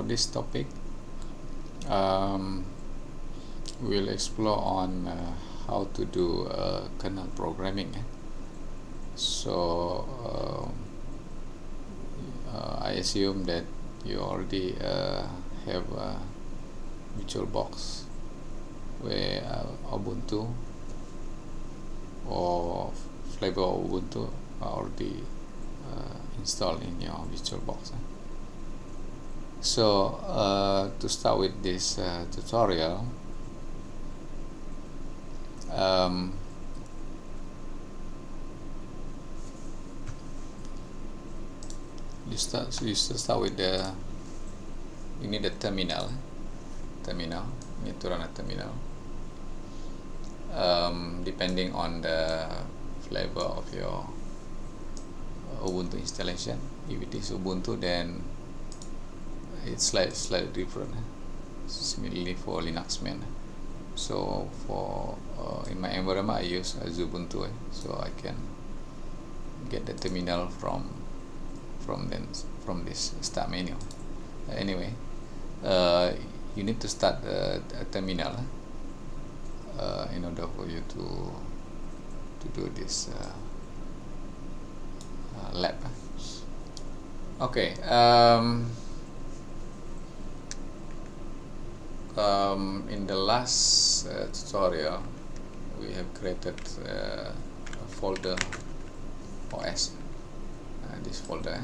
for this topic, we'll explore on how to do kernel programming. So I assume that you already have a VirtualBox where Ubuntu or flavor of Ubuntu are already installed in your VirtualBox. So to start with this tutorial, you start with you need a terminal. You need to run a terminal. Depending on the flavor of your Ubuntu installation. If it is Ubuntu, then it's slightly different. Similarly for Linux man. So for in my environment, I use Ubuntu, so I can get the terminal from this start menu. Anyway, you need to start a terminal in order for you to do this lab. Okay. In the last tutorial, we have created a folder OS, this folder.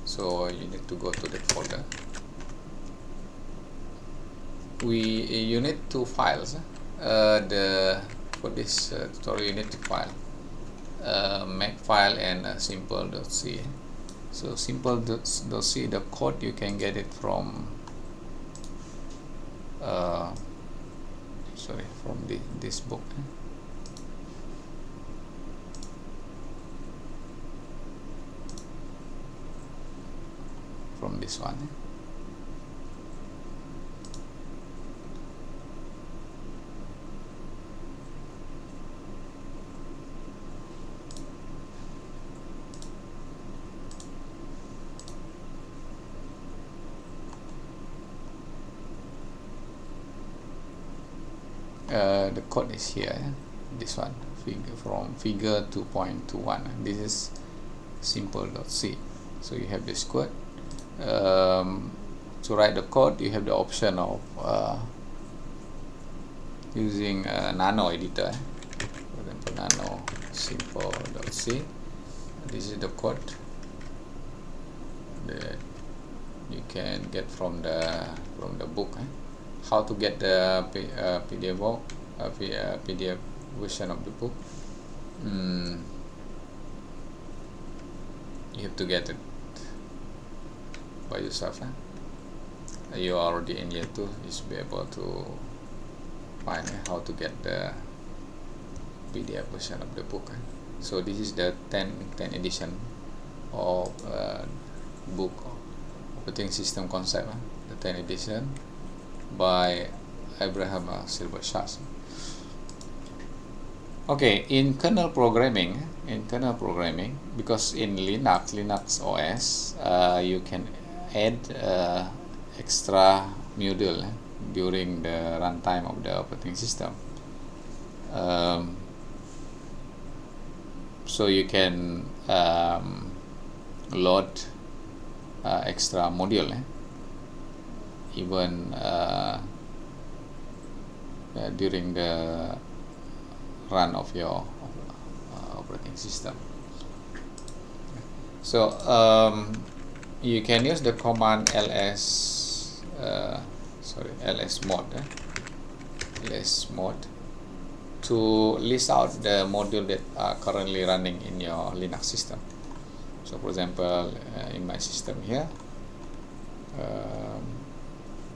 So you need to go to that folder. You need two files. For this tutorial, you need to file Makefile and simple.c. So simple.c, the code you can get it from from this book. From this one. The code is here, this one, from figure 2.21. This is simple.c. So you have this code. To write the code, you have the option of using a nano editor. For example, nano simple.c. This is the code that you can get from the book. How to get the PDF version of the book? You have to get it by yourself. You are already in year 2, you should be able to find how to get the PDF version of the book. So this is the 10 edition of book operating system concept, the 10 edition by Abraham Silberschatz. Okay, in kernel programming, because in Linux OS, you can add extra module during the runtime of the operating system. So you can load extra module even during the run of your operating system. So you can use the command ls mod to list out the module that are currently running in your Linux system. So for example, in my system here,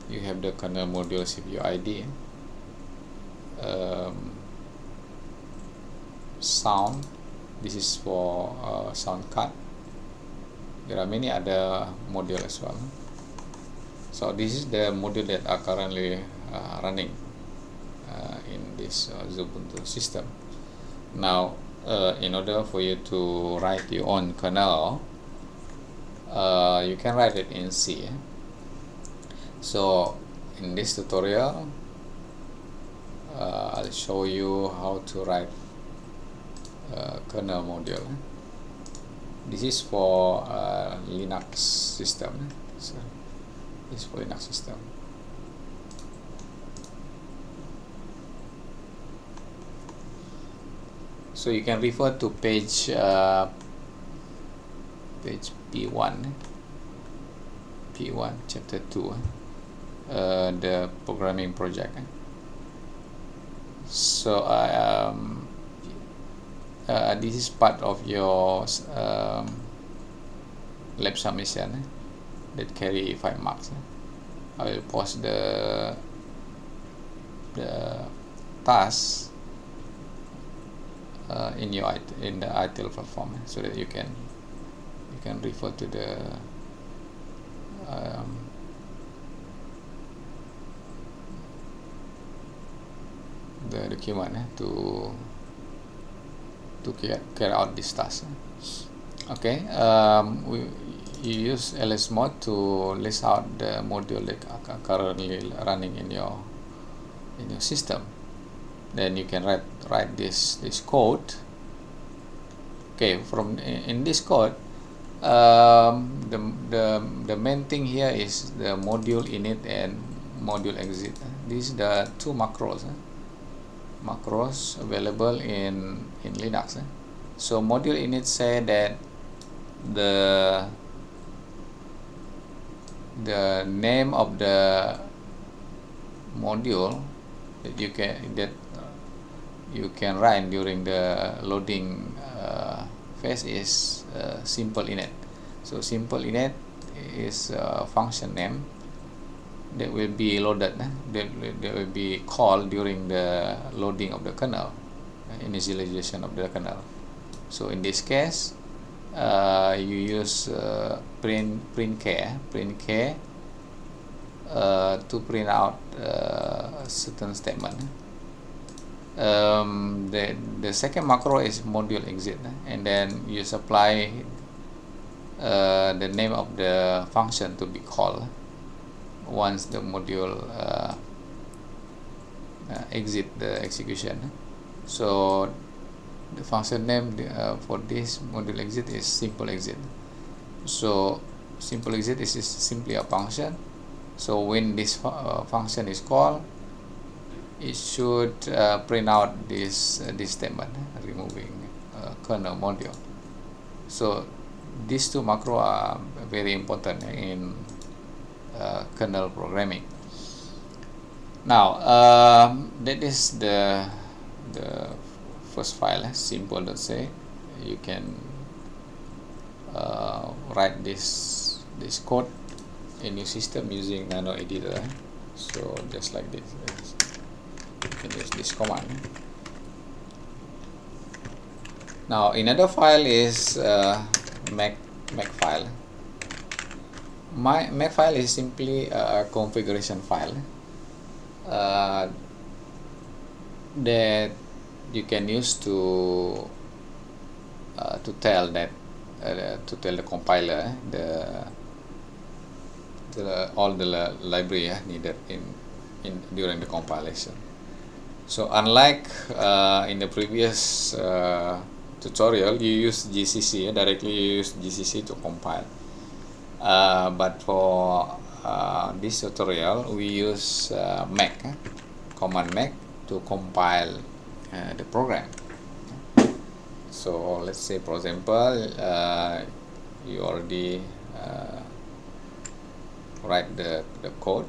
you have the kernel module CPU ID, sound. This is for sound card. There are many other modules as well. So this is the module that are currently running in this Ubuntu system. Now, in order for you to write your own kernel, you can write it in C. So in this tutorial, I'll show you how to write kernel module. This is for Linux system. So this is for Linux system. So you can refer to page P1, chapter 2, the programming project. So this is part of your lab submission that carry 5 marks. I will post the task in the ITIL platform, so that you can refer to the document to carry out this task. Okay, you use ls mode to list out the module that are currently running in your system. Then you can write this code. Okay, from in this code, the main thing here is the module init and module exit. These are the two macros available in Linux. So module init say that the name of the module that you can run during the loading phase is simple init. So simple init is a function name that will be loaded, that will be called during the loading of the kernel, initialization of the kernel. So in this case, you use print k to print out a certain statement. The second macro is module exit, and then you supply the name of the function to be called once the module exit the execution. So the function name for this module exit is simple exit. So simple exit is simply a function. So when this function is called, it should print out this statement, removing kernel module. So these two macro are very important in kernel programming. Now that is the first file, simple.c. You can write this code in your system using nano editor. So just like this, you can use this command. Now another file is Mac file. My Mac file is simply a configuration file that you can use to tell the compiler all the library needed during the compilation. So unlike in the previous tutorial, you use GCC, directly you use GCC to compile. But for this tutorial, we use command Mac to compile the program. So let's say, for example, you already write the code,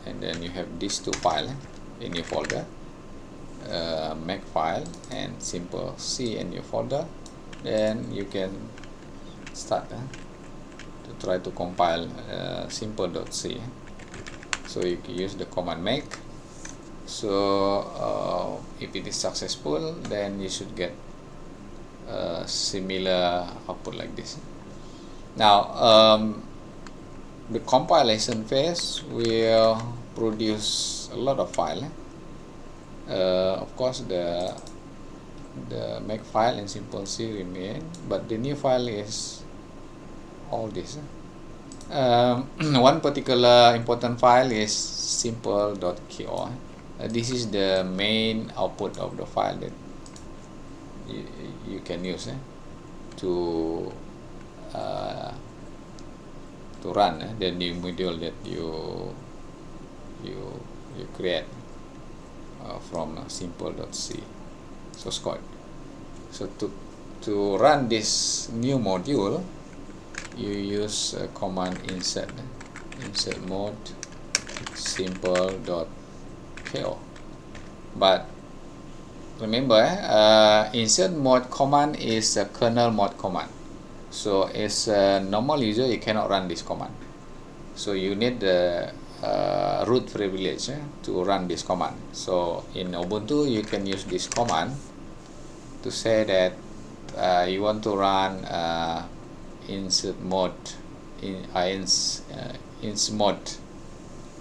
and then you have these two files in your folder, Mac file and simple C in your folder. Then you can start to try to compile simple.c. So you can use the command Mac. So if it is successful, then you should get similar output like this. Now the compilation phase will produce a lot of file. Of course, the Mac file and simple C remain, but the new file is all this. One particular important file is simple.ko. This is the main output of the file that you can use to run the new module that you create from simple.c source code. So to run this new module, you use command insert mode simple.ko. But remember, insert mode command is a kernel mode command. So as a normal user, you cannot run this command. So you need the root privilege to run this command. So in Ubuntu, you can use this command to say that you want to run insert mode ins mode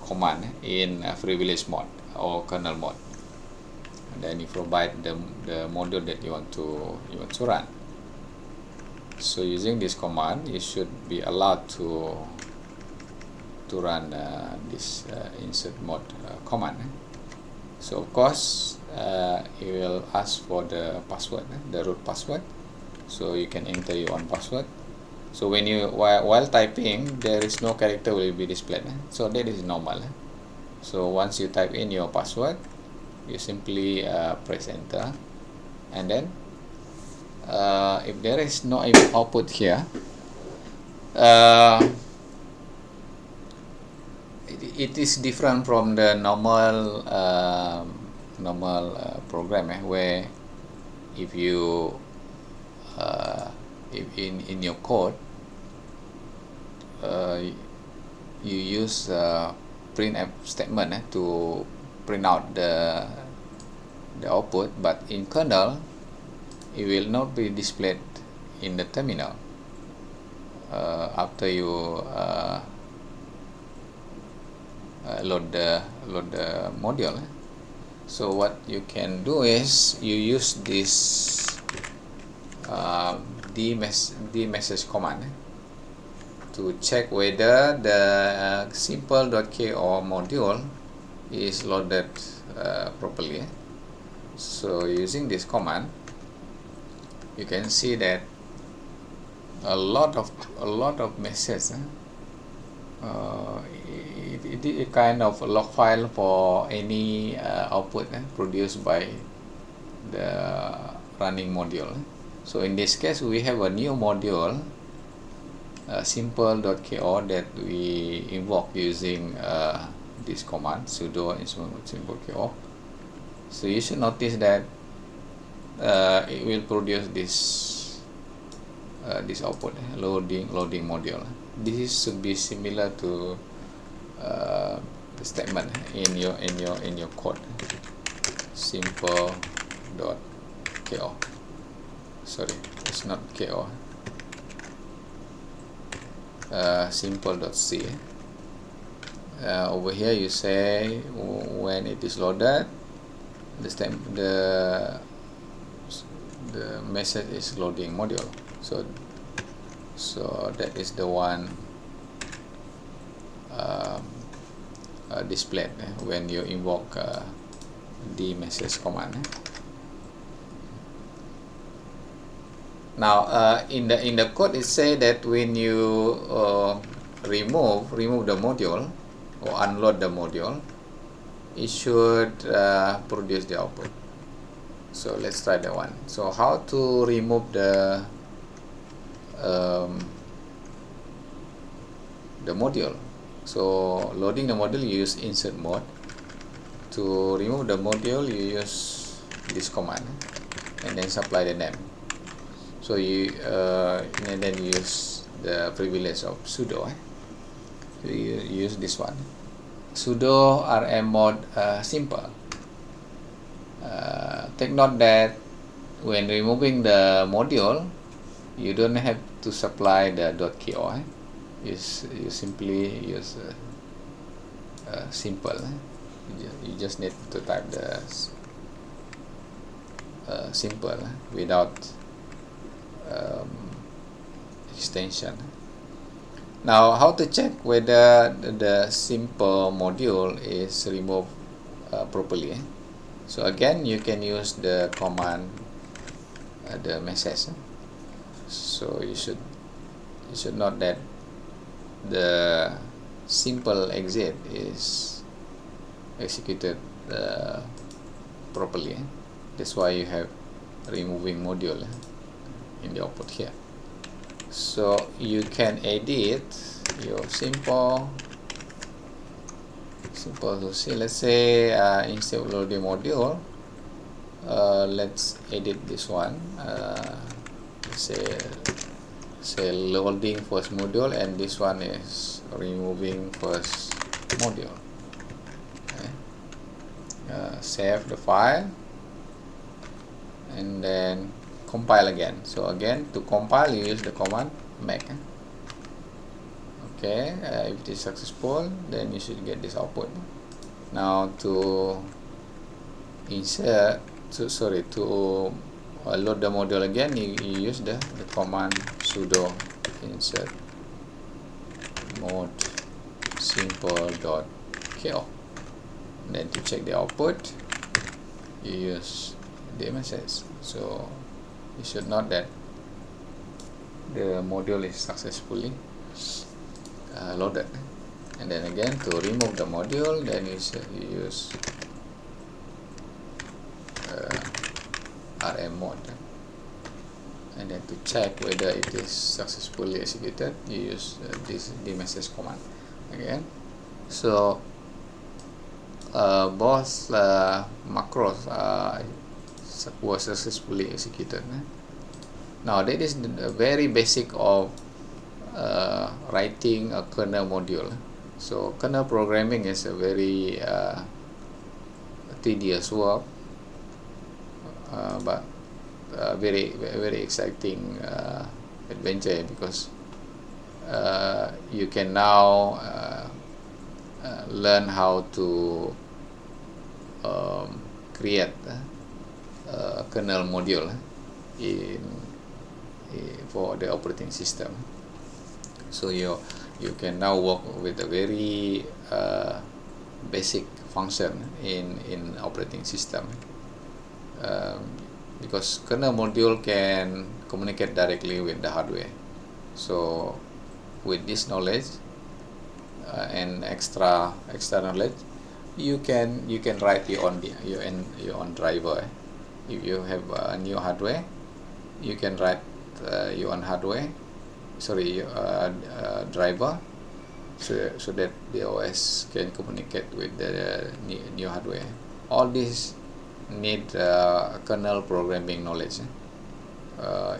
command in privilege mode or kernel mode, and then you provide the module that you want to run. So using this command, you should be allowed to run this insert mode command. So of course, it will ask for the password, the root password. So you can enter your own password. So when you while typing, there is no character will be displayed. So that is normal. So once you type in your password, you simply press enter, and then if there is no output here, it is different from the normal program where if you if in your code you use printf statement to print out the output, but in kernel it will not be displayed in the terminal after you load the module. So what you can do is you use this dmessage command to check whether the simple.ko module is loaded properly. So using this command, you can see that a lot of messages. It is a kind of log file for any output produced by the running module. So in this case, we have a new module, simple.ko, that we invoke using this command sudo simple.ko. So you should notice that it will produce this output, loading module. This should be similar to the statement in your code, simple.ko. Sorry, it's not ko. Simple.c. Over here you say when it is loaded, the message is loading module. So that is the one displayed when you invoke the message command. Now in the code it says that when you remove the module or unload the module, it should produce the output. So let's try that one. So how to remove the module? So loading the module, you use insert mode. To remove the module, you use this command and then supply the name. So you and then use the privilege of sudo. So you use this one, sudo rm mode simple. Take note that when removing the module, you don't have to supply the .ko. You simply use simple. You just need to type the simple without extension. Now, how to check whether the simple module is removed properly? So again, you can use the command, the message. So you should note that the simple exit is executed properly. That's why you have removing module in the output here. So you can edit your simple to see. Let's say instead of loading module, let's edit this one. Let's say loading first module, and this one is removing first module. Okay. Save the file and then compile again. So again, to compile, you use the command make. Okay, if it is successful, then you should get this output. Now to insert, to load the module again, you use the command sudo insert mode simple.ko. Then to check the output, you use the message. So you should note that the module is successfully loaded. And then again, to remove the module, then you use RM mode. And then to check whether it is successfully executed, you use this message command again. So both macros were successfully executed. Now that is the very basic of writing a kernel module. So kernel programming is a very tedious work, but very exciting adventure, because you can now learn how to create a kernel module for the operating system. So you can now work with a very basic function in operating system, because kernel module can communicate directly with the hardware. So with this knowledge and extra knowledge, you can write your own driver. If you have a new hardware, you can write your own hardware, driver, so that the OS can communicate with the new hardware. All this need kernel programming knowledge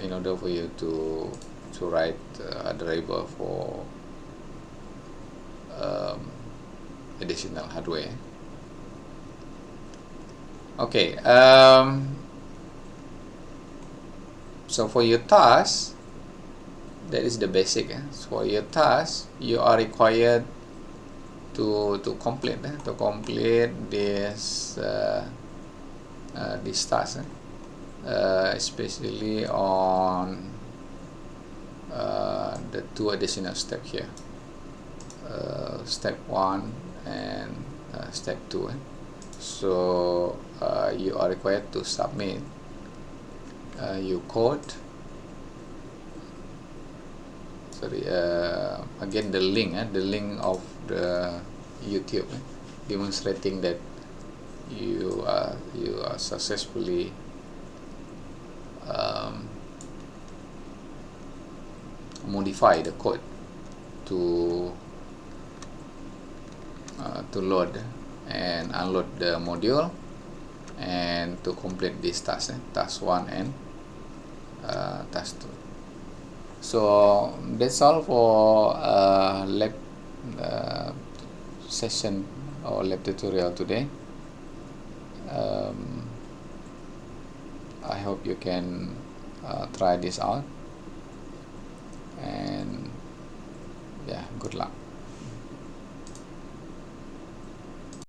in order for you to write a driver for additional hardware. Okay, so for your task, that is the basic. So for your task, you are required to complete this task, especially on the two additional steps here, step 1 and step 2. So you are required to submit your code. Again, the link of the YouTube demonstrating that you are successfully modify the code to load and unload the module and to complete this task, task 1 and task 2. So that's all for lab session or lab tutorial today. I hope you can try this out, and yeah, good luck.